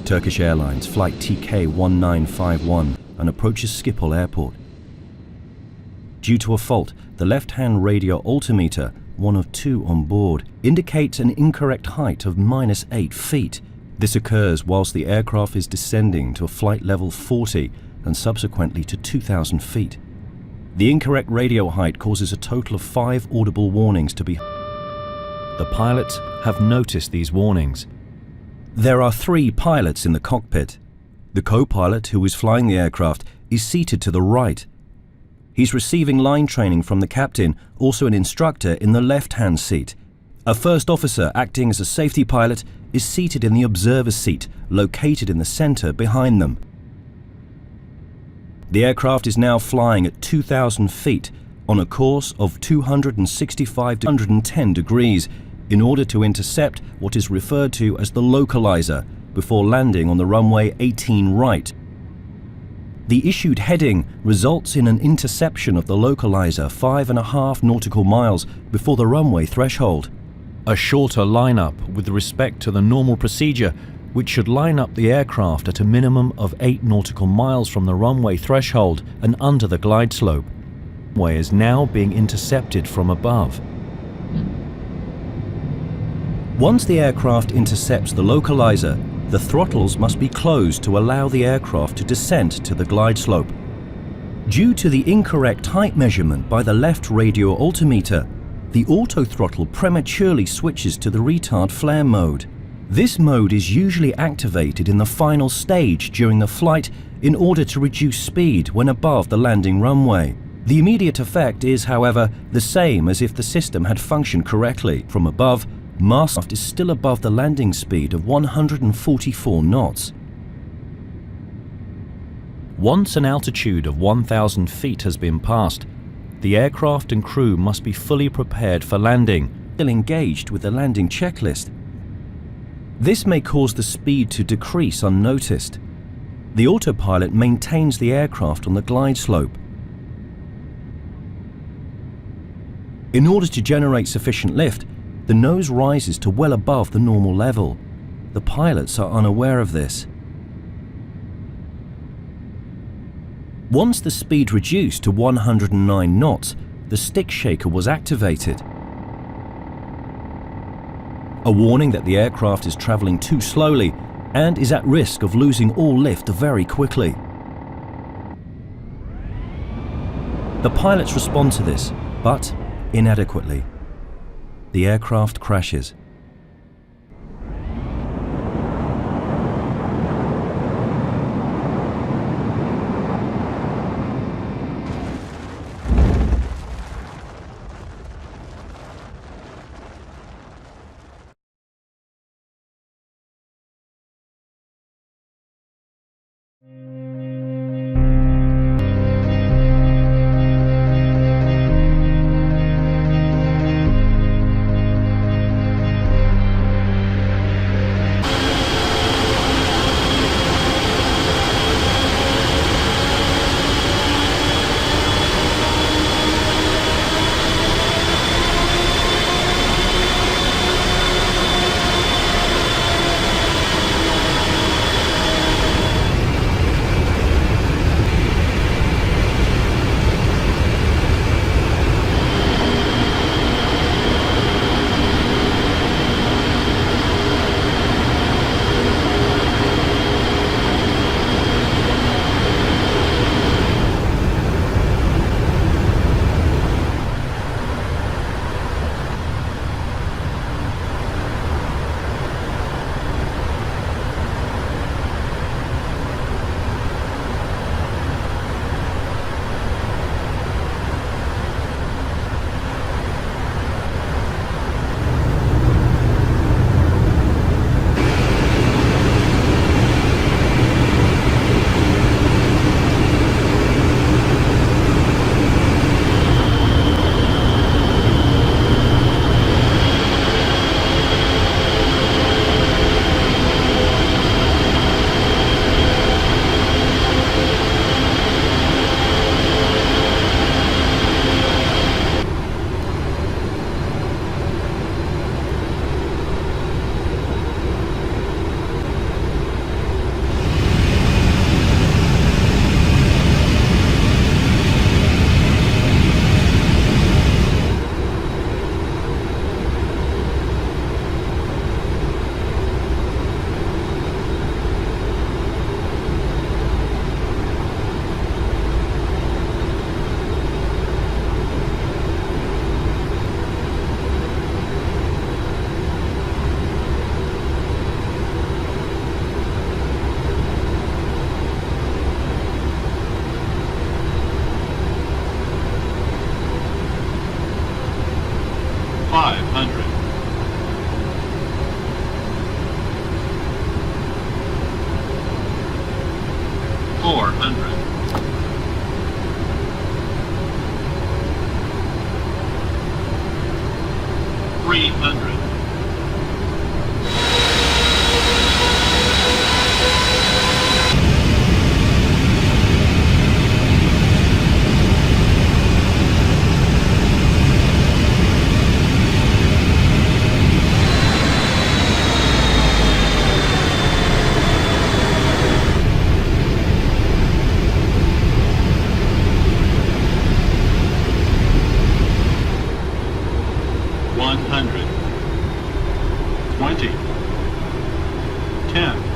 Turkish Airlines Flight TK1951 and approaches Schiphol Airport. Due to a fault, the left-hand radio altimeter, one of two on board, indicates an incorrect height of -8 feet. This occurs whilst the aircraft is descending to flight level 40 and subsequently to 2,000 feet. The incorrect radio height causes a total of 5 audible warnings to be. The pilots have noticed these warnings. There are 3 pilots in the cockpit. The co-pilot, who is flying the aircraft, is seated to the right. He's receiving line training from the captain, also an instructor, in the left-hand seat. A first officer, acting as a safety pilot, is seated in the observer's seat, located in the center behind them. The aircraft is now flying at 2,000 feet on a course of 265 to 110 degrees in order to intercept what is referred to as the localizer before landing on the runway 18 right. The issued heading results in an interception of the localizer 5.5 nautical miles before the runway threshold. A shorter lineup with respect to the normal procedure, which should line up the aircraft at a minimum of 8 nautical miles from the runway threshold and under the glide slope. The runway is now being intercepted from above. Once the aircraft intercepts the localizer, the throttles must be closed to allow the aircraft to descend to the glide slope. Due to the incorrect height measurement by the left radio altimeter, the auto throttle prematurely switches to the retard flare mode. This mode is usually activated in the final stage during the flight in order to reduce speed when above the landing runway. The immediate effect is, however, the same as if the system had functioned correctly. From above, Marscraft is still above the landing speed of 144 knots. Once an altitude of 1,000 feet has been passed, the aircraft and crew must be fully prepared for landing, still engaged with the landing checklist. This may cause the speed to decrease unnoticed. The autopilot maintains the aircraft on the glide slope. In order to generate sufficient lift, the nose rises to well above the normal level. The pilots are unaware of this. Once the speed reduced to 109 knots, the stick shaker was activated. A warning that the aircraft is traveling too slowly and is at risk of losing all lift very quickly. The pilots respond to this, but inadequately. The aircraft crashes. 400. 300. 100. 20. 10.